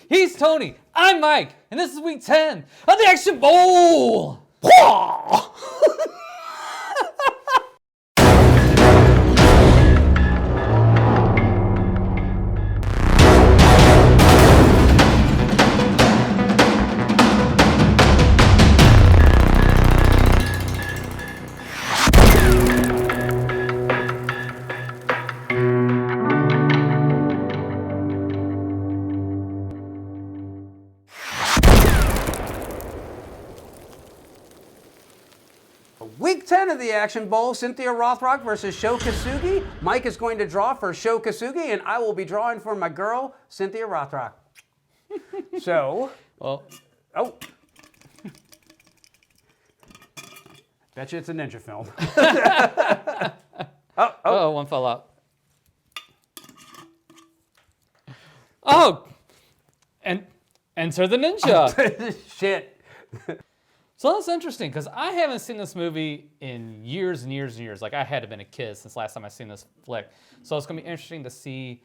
He's Tony. I'm Mike. And this is week 10 of the Action Bowl. Week 10 of the Action Bowl, Cynthia Rothrock versus Sho Kosugi. Mike is going to draw for Sho Kosugi, and I will be drawing for my girl, Cynthia Rothrock. So, Well, bet you it's a ninja film. oh, one fell out. Oh, and enter the ninja. Shit. So that's interesting because I haven't seen this movie in years and years and years. Like I had to have been a kid since last time I seen this flick. So it's gonna be interesting to see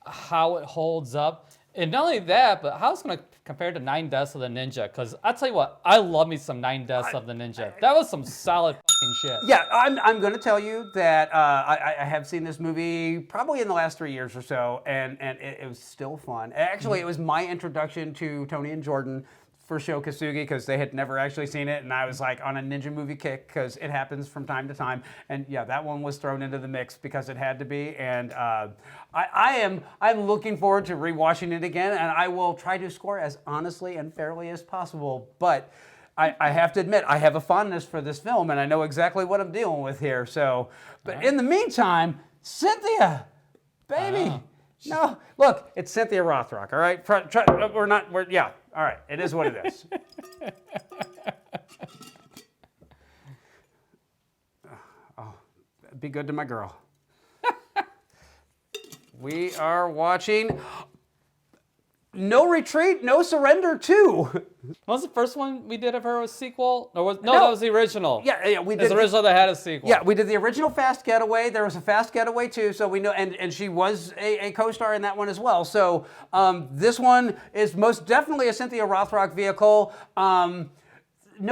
how it holds up. And not only that, but how it's gonna compare to 9 Deaths of the Ninja. Because I tell you what, I love me some 9 Deaths of the Ninja. That was some solid fucking shit. Yeah, I'm going to tell you that I have seen this movie probably in the last 3 years or so, and it was still fun. Actually, it was my introduction to Tony and Jordan for Sho Kosugi because they had never actually seen it, and I was like on a ninja movie kick because it happens from time to time. And yeah, that one was thrown into the mix because it had to be. And I'm looking forward to rewatching it again, and I will try to score as honestly and fairly as possible. But I have to admit, I have a fondness for this film, and I know exactly what I'm dealing with here. So, but in the meantime, Cynthia, baby. No, look, it's Cynthia Rothrock, all right? Yeah, all right, it is what it is. Oh, be good to my girl. We are watching No Retreat, No Surrender 2. Was the first one we did of her a sequel? Or no, that was the original. Yeah, we did. It's the original that had a sequel. Yeah, we did the original Fast Getaway. There was a Fast Getaway too, so we know, and she was a co-star in that one as well. So this one is most definitely a Cynthia Rothrock vehicle. No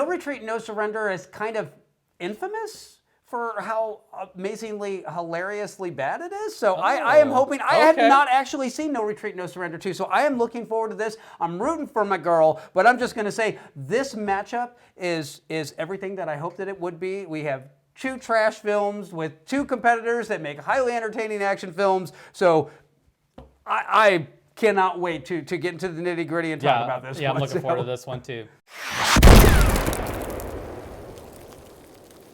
Retreat, No Surrender is kind of infamous for how amazingly, hilariously bad it is. So I am hoping, I had not actually seen No Retreat, No Surrender 2, so I am looking forward to this. I'm rooting for my girl, but I'm just gonna say this matchup is everything that I hoped that it would be. We have 2 trash films with 2 competitors that make highly entertaining action films. So I cannot wait to get into the nitty gritty and talk about this one. Yeah, I'm looking forward to this one too.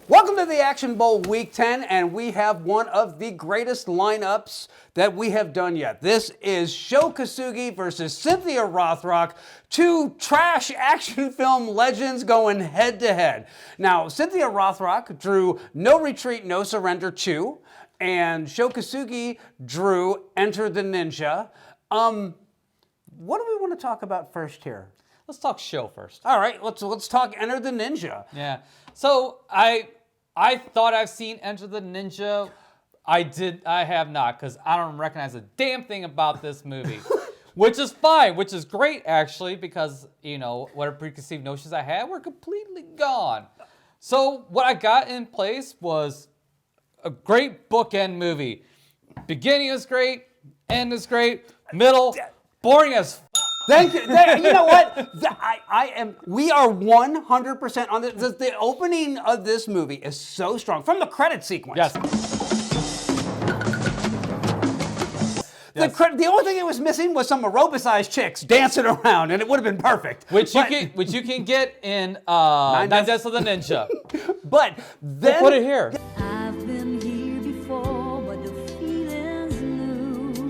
Welcome to the Action Bowl Week 10, and we have one of the greatest lineups that we have done yet. This is Sho Kosugi versus Cynthia Rothrock, 2 trash action film legends going head to head. Now, Cynthia Rothrock drew No Retreat, No Surrender 2, and Sho Kosugi drew Enter the Ninja. What do we want to talk about first here? Let's talk Sho first. All right, let's talk Enter the Ninja. Yeah. So I thought I've seen Enter the Ninja. I have not, because I don't recognize a damn thing about this movie. Which is fine, which is great actually, because whatever preconceived notions I had were completely gone. So what I got in place was a great bookend movie. Beginning is great, end is great, middle, boring as Thank you. You know what? We are 100% on this. The opening of this movie is so strong. From the credit sequence. Yes. The only thing it was missing was some aerobicized chicks dancing around, and it would have been perfect. Which you can get in 9 Deaths of the Ninja. But then... We'll put it here. I've been here before, but the feeling's new.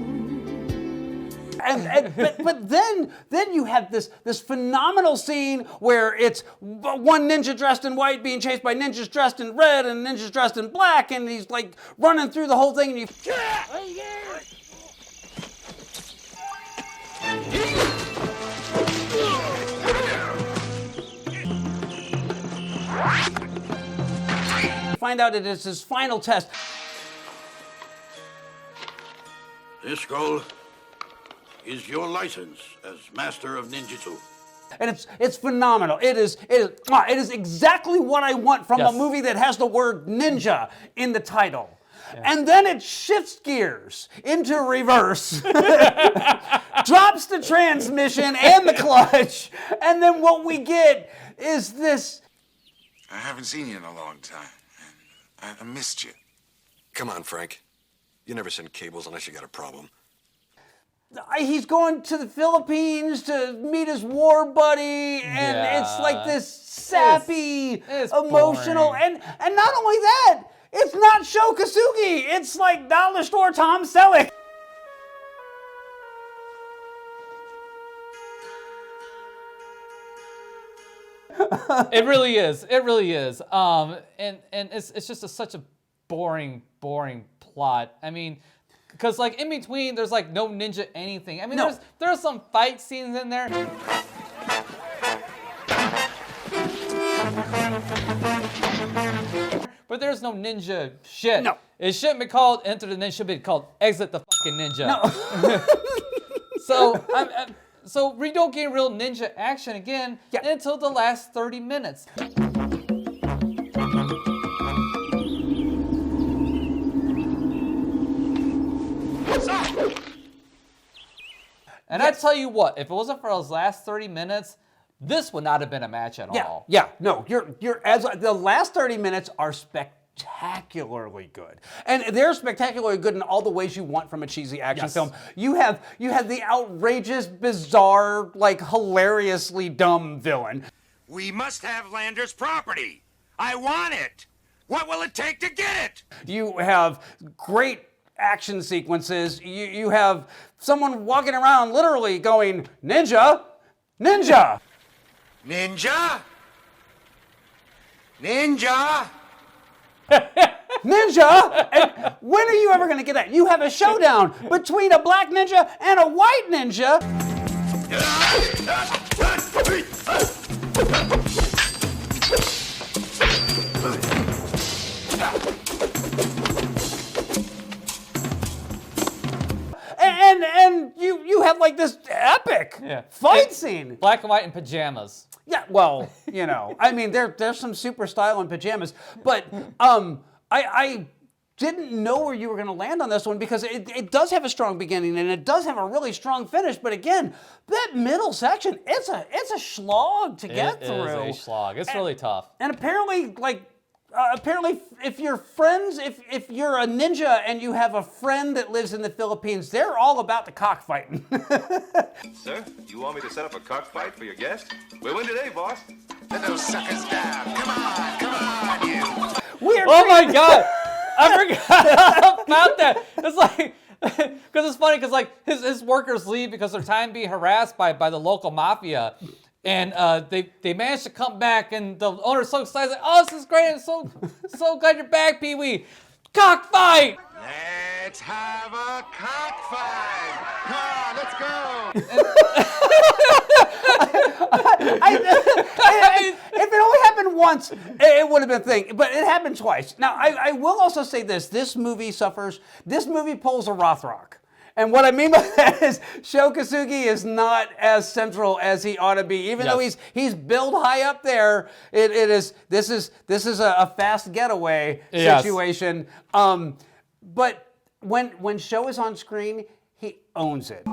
But then you have this phenomenal scene where it's one ninja dressed in white being chased by ninjas dressed in red and ninjas dressed in black, and he's like running through the whole thing, and you... Find out it is his final test. This scroll is your license as Master of Ninjutsu. And it's phenomenal. It is exactly what I want from a Yes. movie that has the word ninja in the title. And then it shifts gears into reverse, drops the transmission and the clutch, and then what we get is this. I haven't seen you in a long time. I missed you. Come on, Frank. You never send cables unless you got a problem. He's going to the Philippines to meet his war buddy, and it's like this sappy, it's emotional, boring. and not only that, it's not Sho Kosugi. It's like dollar store Tom Selleck. It really is. It really is. And it's just such a boring plot. I mean, because like in between, there's like no ninja anything. I mean, No. there's some fight scenes in there. But there's no ninja shit. No. It shouldn't be called Enter the Ninja. It should be called Exit the fucking Ninja. So so we don't get real ninja action again until the last 30 minutes. And I tell you what, if it wasn't for those last 30 minutes, this would not have been a match at all. Yeah, no, you're as the last 30 minutes are spectacularly good, and they're spectacularly good in all the ways you want from a cheesy action film. You have the outrageous, bizarre, like hilariously dumb villain. We must have Lander's property. I want it. What will it take to get it? You have great action sequences. You have someone walking around literally going, "Ninja, ninja." Ninja? Ninja? Ninja? And when are you ever going to get that? You have a showdown between a black ninja and a white ninja. And you have like this epic fight scene. Black and white in pajamas. Yeah, well, you know, I mean, there's some super style in pajamas, but I didn't know where you were going to land on this one because it does have a strong beginning and it does have a really strong finish. But again, that middle section, it's a slog to get through. It is a slog. It's really tough. And apparently, apparently, if you're friends, if you're a ninja and you have a friend that lives in the Philippines, they're all about the cockfighting. Sir, you want me to set up a cockfight for your guest? We win today, boss. Let those suckers down. Come on, you. Oh my God! I forgot about that. It's like, because it's funny, because like his workers leave because they're time being harassed by the local mafia. And they managed to come back, and the owner's so excited, like, "Oh, this is great! I'm so glad you're back, Pee Wee." Cockfight! Let's have a cockfight. Come on, let's go. If it only happened once, it would have been a thing. But it happened twice. Now, I will also say this: this movie pulls a Rothrock. And what I mean by that is Sho Kosugi is not as central as he ought to be. Even though he's billed high up there, this is a fast getaway situation. But when Sho is on screen, he owns it.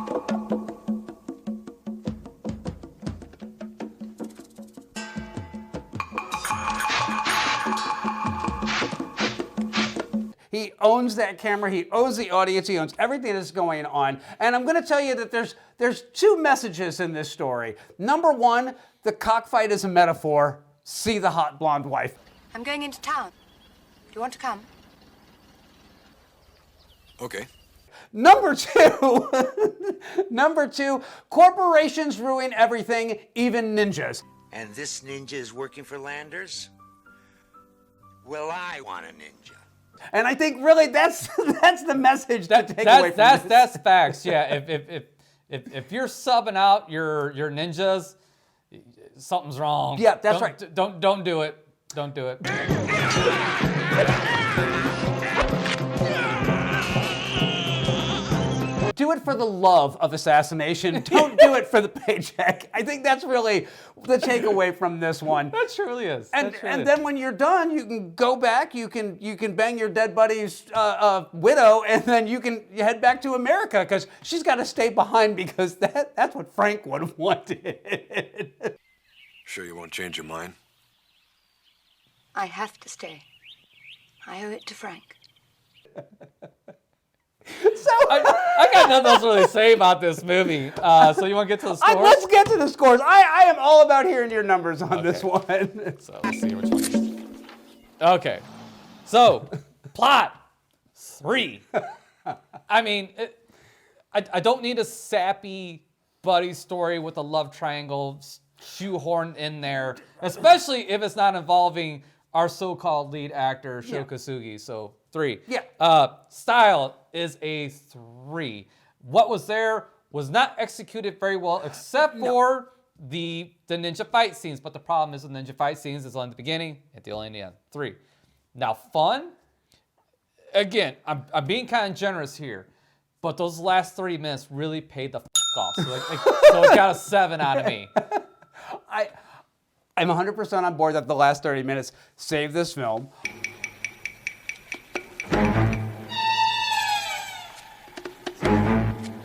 He owns that camera, he owns the audience, he owns everything that's going on. And I'm going to tell you that there's two messages in this story. Number one, the cockfight is a metaphor. See the hot blonde wife. I'm going into town. Do you want to come? Okay. Number two, corporations ruin everything, even ninjas. And this ninja is working for Landers? Well, I want a ninja. And I think really that's the message to take away from this. That's facts. Yeah, if you're subbing out your ninjas, something's wrong. Yeah, that's right. Don't do it. Don't do it. To do it for the love of assassination. Don't do it for the paycheck. I think that's really the takeaway from this one. That truly is. And then when you're done, you can go back. You can bang your dead buddy's widow, and then you can head back to America because she's got to stay behind because that's what Frank would have wanted. Sure you won't change your mind? I have to stay. I owe it to Frank. So I got nothing else to really say about this movie. So you want to get to the scores? let's get to the scores. I am all about hearing your numbers on this one. So let's see which one. Okay. So, plot 3. I mean, I don't need a sappy buddy story with a love triangle shoehorned in there, especially if it's not involving our so-called lead actor, Sho Kosugi. So, 3. Yeah. Style is a 3. What was there was not executed very well, except for the ninja fight scenes. But the problem is the ninja fight scenes is on the beginning and the only in the end. 3. Now, fun. Again, I'm being kind of generous here, but those last 30 minutes really paid the off. So it got a 7 out of me. I'm 100% on board that the last 30 minutes saved this film.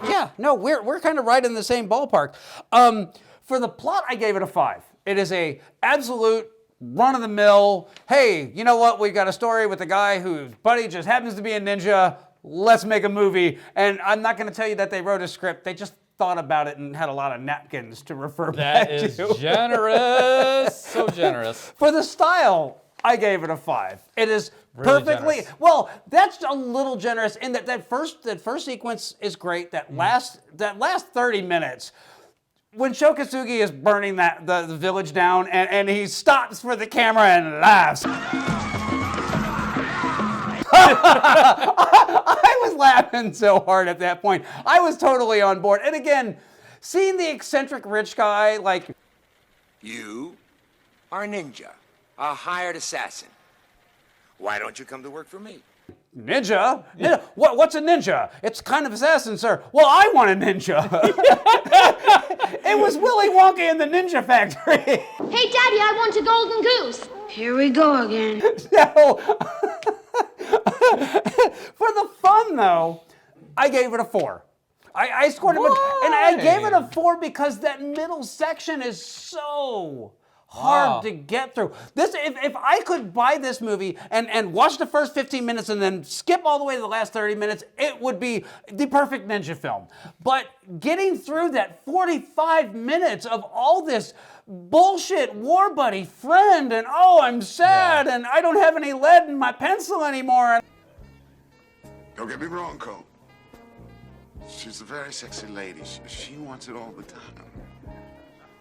Yeah, no, we're kind of right in the same ballpark. For the plot, I gave it a 5. It is a absolute run-of-the-mill, hey, you know what? We've got a story with a guy whose buddy just happens to be a ninja. Let's make a movie. And I'm not going to tell you that they wrote a script. They just thought about it and had a lot of napkins to refer back to. That is generous. So generous. For the style, I gave it a 5. It is Really perfectly generous. well. That's a little generous in that first sequence is great. That last 30 minutes. When Sho Kosugi is burning the village down and he stops for the camera and laughs. I was laughing so hard at that point. I was totally on board. And again, seeing the eccentric rich guy like... You are a ninja, a hired assassin. Why don't you come to work for me? Ninja? What's a ninja? It's kind of assassin, sir. Well, I want a ninja. It was Willy Wonka in the Ninja Factory. Hey, Daddy, I want a golden goose. Here we go again. So, for the fun, though, I gave it a 4. I scored it, and I gave it a 4 because that middle section is so hard to get through. This, if I could buy this movie and watch the first 15 minutes and then skip all the way to the last 30 minutes, it would be the perfect ninja film. But getting through that 45 minutes of all this bullshit war buddy friend and oh, I'm sad and I don't have any lead in my pencil anymore. Don't get me wrong, Cole. She's a very sexy lady. She wants it all the time.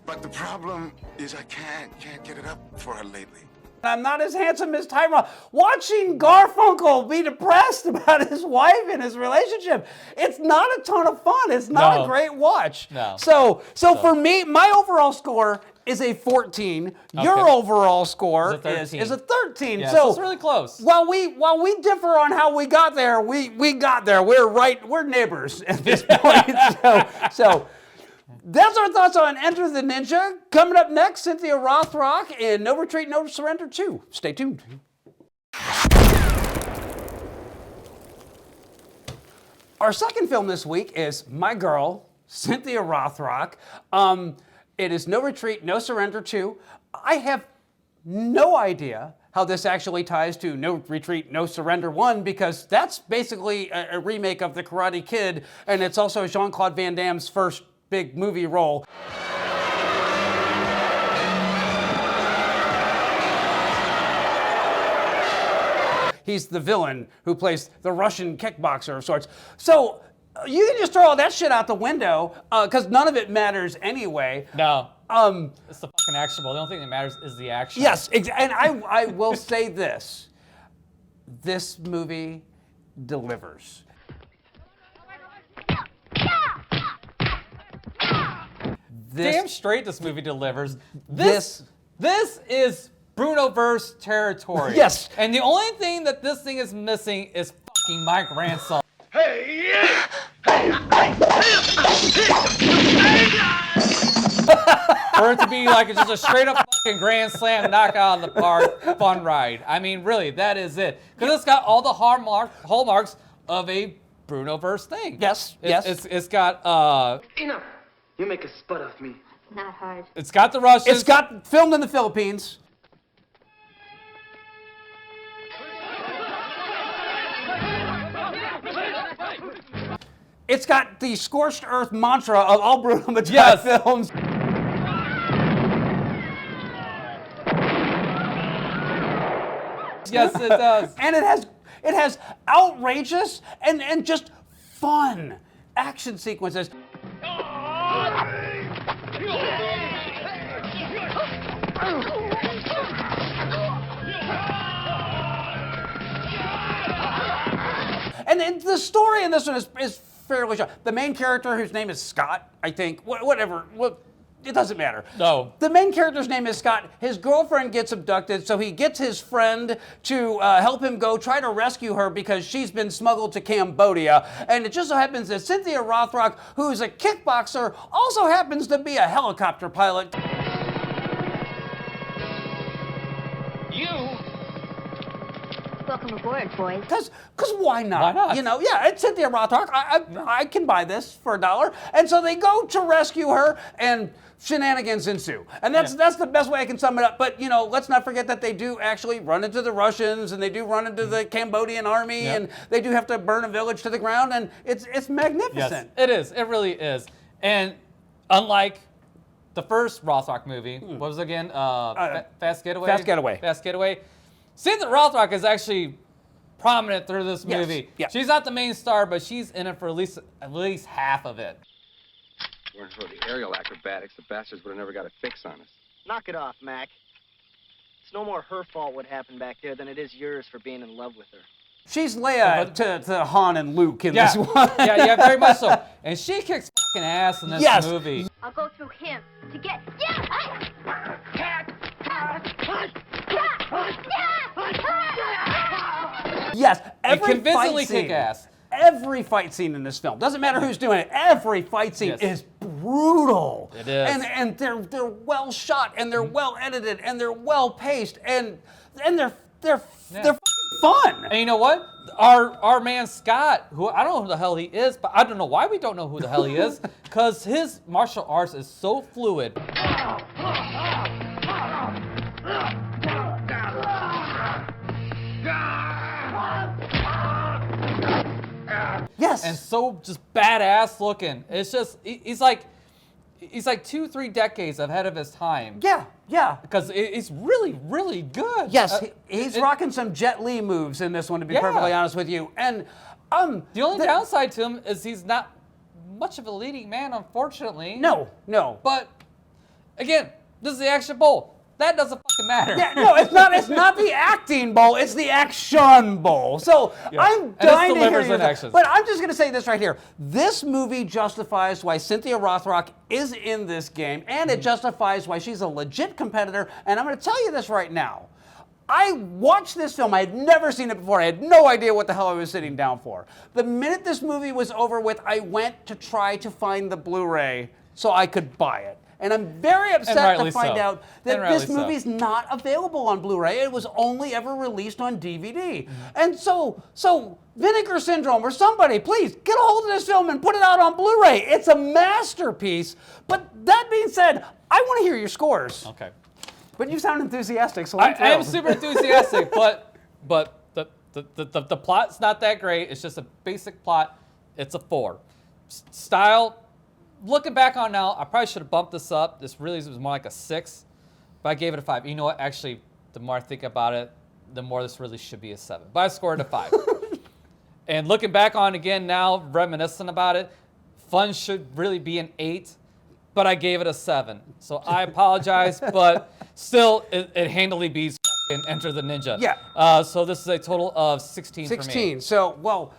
But the problem is I can't get it up for her lately. I'm not as handsome as Tyrone. Watching Garfunkel be depressed about his wife and his relationship, it's not a ton of fun. It's not a great watch. No. So for me, my overall score is a 14. Your overall score is a 13. Yeah, so it's really close. While we differ on how we got there, we got there. We're neighbors at this point. So that's our thoughts on Enter the Ninja. Coming up next, Cynthia Rothrock in No Retreat, No Surrender 2. Stay tuned. Our second film this week is my girl, Cynthia Rothrock. It is No Retreat, No Surrender 2. I have no idea how this actually ties to No Retreat, No Surrender 1 because that's basically a remake of The Karate Kid, and it's also Jean-Claude Van Damme's first big movie role. He's the villain who plays the Russian kickboxer of sorts. So you can just throw all that shit out the window because none of it matters anyway. No. It's the fucking action ball. The only thing that matters is the action. Yes, and I will say this. This movie delivers. Damn straight this movie delivers. This is Bruno-verse territory. Yes. And the only thing that this thing is missing is fucking Mike Ransom. Hey, yeah! Hey, for it to be like just a straight up fucking grand slam knockout of the park fun ride. I mean, really, that is it. Because it's got all the hallmarks of a Bruno-verse thing. Yes, yes. It's got Enough. You make a spud of me. Not hard. It's got the Russians. It's got filmed in the Philippines. It's got the scorched earth mantra of all Bruno Mattei films. Yes, it does. And it has outrageous and just fun action sequences. And the story in this one is fairly short. The main character, whose name is Scott, I think, whatever, it doesn't matter. No. The main character's name is Scott. His girlfriend gets abducted, so he gets his friend to help him go try to rescue her because she's been smuggled to Cambodia. And it just so happens that Cynthia Rothrock, who's a kickboxer, also happens to be a helicopter pilot. Welcome aboard, boys. Because why not? Why not? You know, yeah, it's Cynthia Rothrock. I can buy this for $1. And so they go to rescue her, and shenanigans ensue. And that's the best way I can sum it up. But, you know, let's not forget that they do actually run into the Russians, and they do run into the Cambodian army, and they do have to burn a village to the ground, and it's magnificent. Yes, it is. It really is. And unlike the first Rothrock movie, what was it again? Fast Getaway? Fast Getaway. Fast Getaway. Cynthia Rothrock is actually prominent through this movie. Yes. She's not the main star, but she's in it for at least half of it. Weren't for the aerial acrobatics, the bastards would have never got a fix on us. Knock it off, Mac. It's no more her fault what happened back there than it is yours for being in love with her. She's Leia to Han and Luke in this one. yeah, very much so. And she kicks fucking ass in this movie. I'll go through him to get. Yes, And every convincingly fight scene, kick ass. every fight scene in this film, doesn't matter who's doing it, every fight scene is brutal. It is. And they're well shot, and they're well edited, and they're well paced, and they're fucking fun. And you know what? Our man Scott, who I don't know who the hell he is, but I don't know why we don't know who the hell he is, because his martial arts is so fluid. Yes. And so just badass looking. It's just he's like 2-3 decades ahead of his time. Yeah. Because it's really, really good. Yes, he's rocking some Jet Li moves in this one, to be perfectly honest with you. And the only downside to him is he's not much of a leading man, unfortunately. No. But again, this is the Action Bowl. That doesn't fucking matter. Yeah, no, it's not. It's not the acting bowl. It's the action bowl. So I'm dying to hear your thoughts. But I'm just going to say this right here. This movie justifies why Cynthia Rothrock is in this game, and it justifies why she's a legit competitor. And I'm going to tell you this right now. I watched this film. I had never seen it before. I had no idea what the hell I was sitting down for. The minute this movie was over with, I went to try to find the Blu-ray so I could buy it. And I'm very upset to find out that this movie's not available on Blu-ray. It was only ever released on DVD. And so Vinegar Syndrome or somebody, please get a hold of this film and put it out on Blu-ray. It's a masterpiece. But that being said, I want to hear your scores. Okay. But you sound enthusiastic, so I'm I am thrilled. super enthusiastic, but the plot's not that great. It's just a basic plot. It's a 4. Style. Looking back on now, I probably should have bumped this up. This really was more like a 6, but I gave it a 5. You know what? Actually, the more I think about it, the more this really should be a 7. But I scored a 5. And looking back on again now, reminiscing about it, fun should really be an 8, but I gave it a 7. So I apologize, but still, it handily beats fucking Enter the Ninja. Yeah. So this is a total of 16 for me. 16. So, well,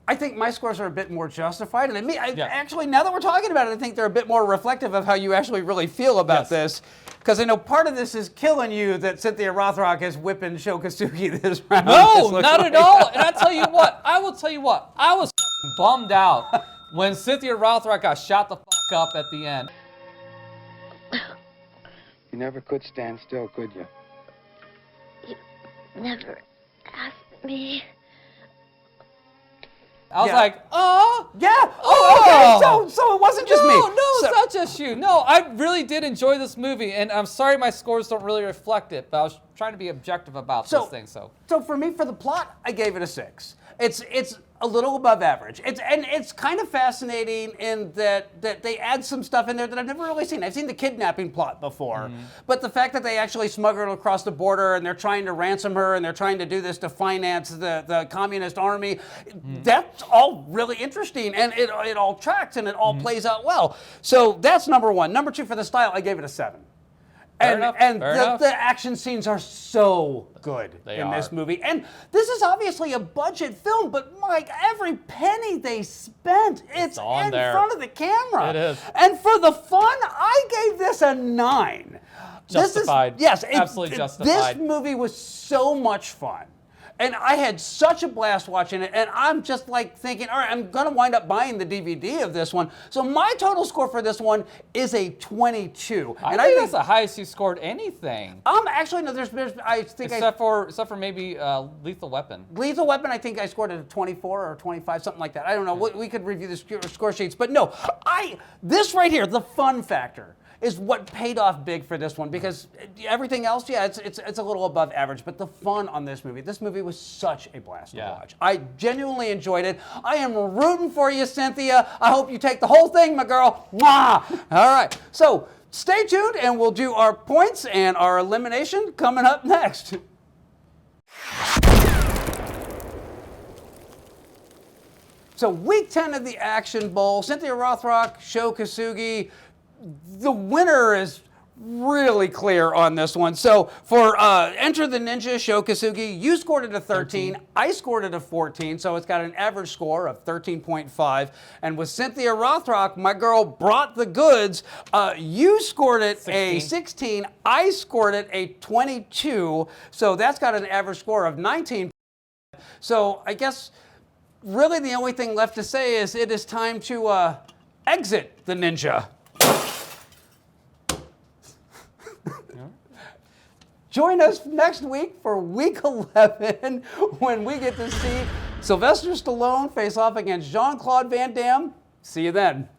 I think my scores are a bit more justified. And actually, now that we're talking about it, I think they're a bit more reflective of how you actually really feel about this. Because I know part of this is killing you that Cynthia Rothrock is whipping Sho Kosugi this round. No, not at all. And I will tell you what, I was fucking bummed out when Cynthia Rothrock got shot the fuck up at the end. You never could stand still, could you? You never asked me. I was like, oh. Yeah. Oh, okay. So it wasn't just me. No, it's not just you. No, I really did enjoy this movie, and I'm sorry my scores don't really reflect it, but I was trying to be objective about this thing. So for me, for the plot, I gave it a 6. It's a little above average. It's kind of fascinating in that they add some stuff in there that I've never really seen. I've seen the kidnapping plot before, but the fact that they actually smuggle her across the border and they're trying to ransom her and they're trying to do this to finance the communist army, that's all really interesting, and it all tracks and it all plays out well. So that's number 1. Number 2, for the style, I gave it a 7. Fair enough. The action scenes are so good in this movie. And this is obviously a budget film, but Mike, every penny they spent, it's in front of the camera. It is. And for the fun, I gave this a 9. Justified. Yes, absolutely justified. This movie was so much fun. And I had such a blast watching it, and I'm just like thinking, all right, I'm going to wind up buying the DVD of this one. So my total score for this one is a 22. I think that's the highest you scored anything. Actually, no, there's I think except for maybe Lethal Weapon. Lethal Weapon, I think I scored it a 24 or 25, something like that. I don't know. We could review the score sheets, but no, this right here, the fun factor, is what paid off big for this one, because everything else, yeah, it's a little above average, but the fun on this movie was such a blast to watch. I genuinely enjoyed it. I am rooting for you, Cynthia. I hope you take the whole thing, my girl. Mwah! All right, so stay tuned, and we'll do our points and our elimination coming up next. So week 10 of the Action Bowl, Cynthia Rothrock, Sho Kosugi. The winner is really clear on this one. So for Enter the Ninja Sho Kosugi, you scored it a 13. I scored it a 14, so it's got an average score of 13.5. And with Cynthia Rothrock, my girl brought the goods. You scored it a 16. I scored it a 22. So that's got an average score of 19. So I guess really the only thing left to say is it is time to exit the ninja. Join us next week for week 11 when we get to see Sylvester Stallone face off against Jean-Claude Van Damme. See you then.